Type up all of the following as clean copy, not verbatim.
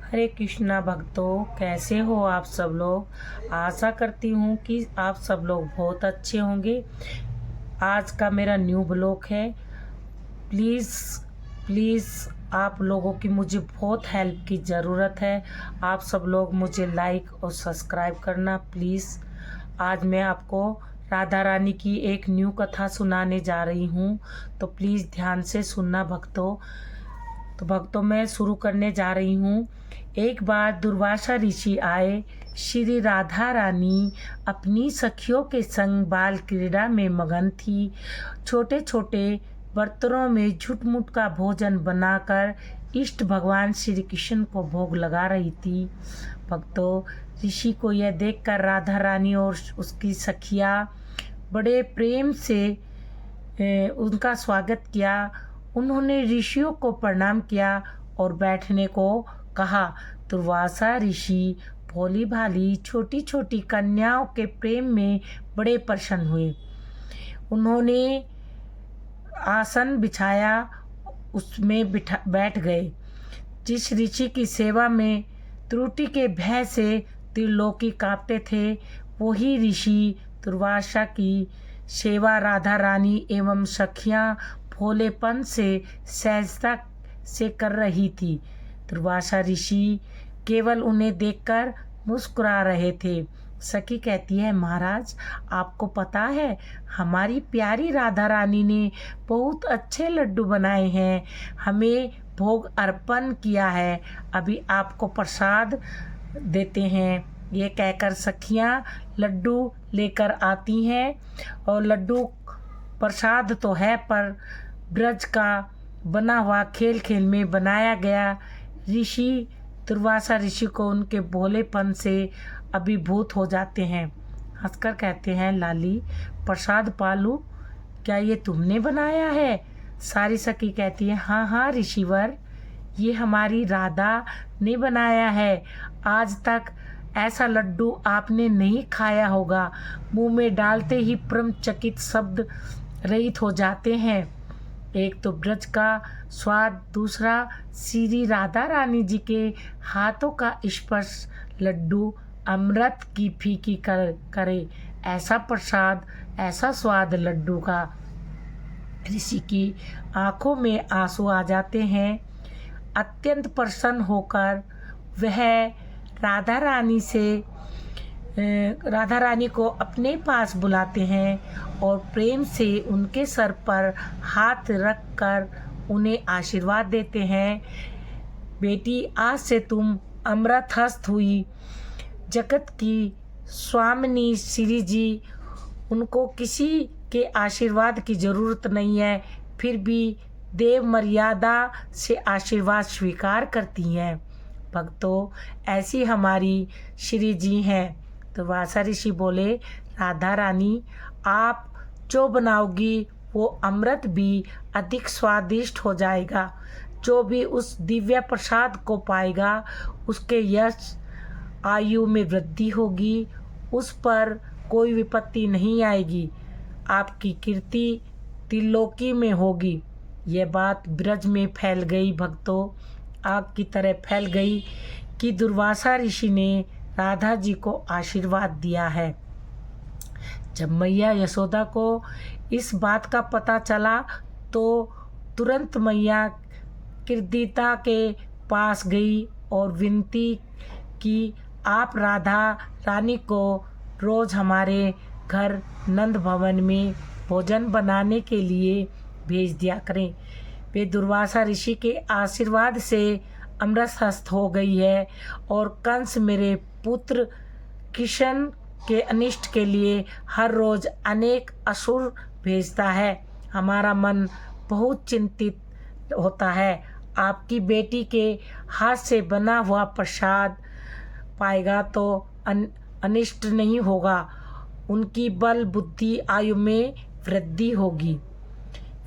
हरे कृष्णा भक्तों, कैसे हो आप सब लोग। आशा करती हूँ कि आप सब लोग बहुत अच्छे होंगे। आज का मेरा न्यू ब्लॉग है। प्लीज़ प्लीज़ आप लोगों की मुझे बहुत हेल्प की ज़रूरत है। आप सब लोग मुझे लाइक और सब्सक्राइब करना प्लीज़। आज मैं आपको राधा रानी की एक न्यू कथा सुनाने जा रही हूँ, तो प्लीज़ ध्यान से सुनना भक्तों। तो भक्तों, मैं शुरू करने जा रही हूँ। एक बार दुर्वासा ऋषि आए। श्री राधा रानी अपनी सखियों के संग बाल क्रीड़ा में मगन थी। छोटे छोटे बर्तनों में झुटमुट का भोजन बनाकर इष्ट भगवान श्री कृष्ण को भोग लगा रही थी। भक्तों, ऋषि को यह देखकर राधा रानी और उसकी सखियाँ बड़े प्रेम से उनका स्वागत किया। उन्होंने ऋषियों को प्रणाम किया और बैठने को कहा। दुर्वासा ऋषि भोली भाली छोटी छोटी कन्याओं के प्रेम में बड़े प्रसन्न हुए। उन्होंने आसन बिछाया, उसमें बैठ गए। जिस ऋषि की सेवा में त्रुटि के भय से त्रिलोकी कांपते थे, वही ऋषि दुर्वासा की सेवा राधा रानी एवं सखियां भोलेपन से सहजता से कर रही थी। दुर्वासा ऋषि केवल उन्हें देखकर मुस्कुरा रहे थे। सखी कहती है, महाराज आपको पता है हमारी प्यारी राधा रानी ने बहुत अच्छे लड्डू बनाए हैं, हमें भोग अर्पण किया है, अभी आपको प्रसाद देते हैं। ये कहकर सखियां लड्डू लेकर आती हैं और लड्डू प्रसाद तो है, पर ब्रज का बना हुआ खेल खेल में बनाया गया। ऋषि दुर्वासा ऋषि को उनके भोलेपन से अभिभूत हो जाते हैं। हंसकर कहते हैं, लाली प्रसाद पालू, क्या ये तुमने बनाया है? सारी सखी कहती है, हाँ हाँ ऋषिवर, ये हमारी राधा ने बनाया है। आज तक ऐसा लड्डू आपने नहीं खाया होगा। मुंह में डालते ही परमचकित शब्द रहित हो जाते हैं। एक तो ब्रज का स्वाद, दूसरा श्री राधा रानी जी के हाथों का स्पर्श लड्डू अमृत की फीकी करे। ऐसा प्रसाद, ऐसा स्वाद लड्डू का। ऋषि की आंखों में आंसू आ जाते हैं। अत्यंत प्रसन्न होकर वह राधा रानी को अपने पास बुलाते हैं और प्रेम से उनके सर पर हाथ रख कर उन्हें आशीर्वाद देते हैं। बेटी, आज से तुम अमृतहस्त हुई। जगत की स्वामिनी श्री जी, उनको किसी के आशीर्वाद की ज़रूरत नहीं है, फिर भी देव मर्यादा से आशीर्वाद स्वीकार करती हैं। भक्तों, ऐसी हमारी श्री जी हैं। तो दुर्वासा ऋषि बोले, राधा रानी आप जो बनाओगी वो अमृत भी अधिक स्वादिष्ट हो जाएगा। जो भी उस दिव्य प्रसाद को पाएगा उसके यश आयु में वृद्धि होगी, उस पर कोई विपत्ति नहीं आएगी, आपकी कीर्ति त्रिलोकी में होगी। यह बात ब्रज में फैल गई। भक्तों, आग की तरह फैल गई कि दुर्वासा ऋषि ने राधा जी को आशीर्वाद दिया है। जब मैया यशोदा को इस बात का पता चला तो तुरंत मैया कृदिता के पास गई और विनती की, आप राधा रानी को रोज़ हमारे घर नंद भवन में भोजन बनाने के लिए भेज दिया करें। वे दुर्वासा ऋषि के आशीर्वाद से अमृतहस्त हो गई है और कंस मेरे पुत्र कृष्ण के अनिष्ट के लिए हर रोज़ अनेक असुर भेजता है। हमारा मन बहुत चिंतित होता है। आपकी बेटी के हाथ से बना हुआ प्रसाद पाएगा तो अनिष्ट नहीं होगा, उनकी बल बुद्धि आयु में वृद्धि होगी।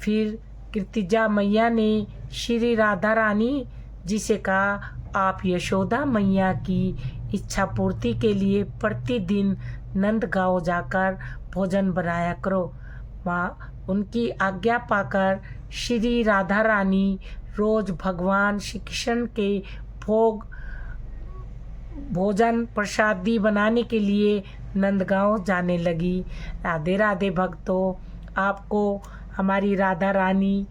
फिर कीर्तिजा मैया ने श्री राधा रानी जी से कहा, आप यशोदा मैया की इच्छा पूर्ति के लिए प्रतिदिन नंदगांव जाकर भोजन बनाया करो। माँ, उनकी आज्ञा पाकर श्री राधा रानी रोज भगवान श्री कृष्ण के भोग भोजन प्रसादी बनाने के लिए नंदगांव जाने लगी। राधे राधे भक्तों, आपको हमारी राधा रानी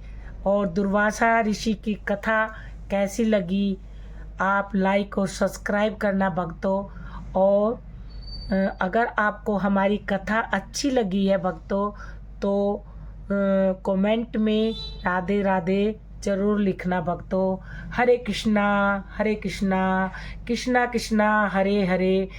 और दुर्वासा ऋषि की कथा कैसी लगी? आप लाइक और सब्सक्राइब करना भक्तों। और अगर आपको हमारी कथा अच्छी लगी है भक्तों तो कमेंट में राधे राधे ज़रूर लिखना भक्तों। हरे कृष्णा कृष्णा कृष्णा हरे हरे।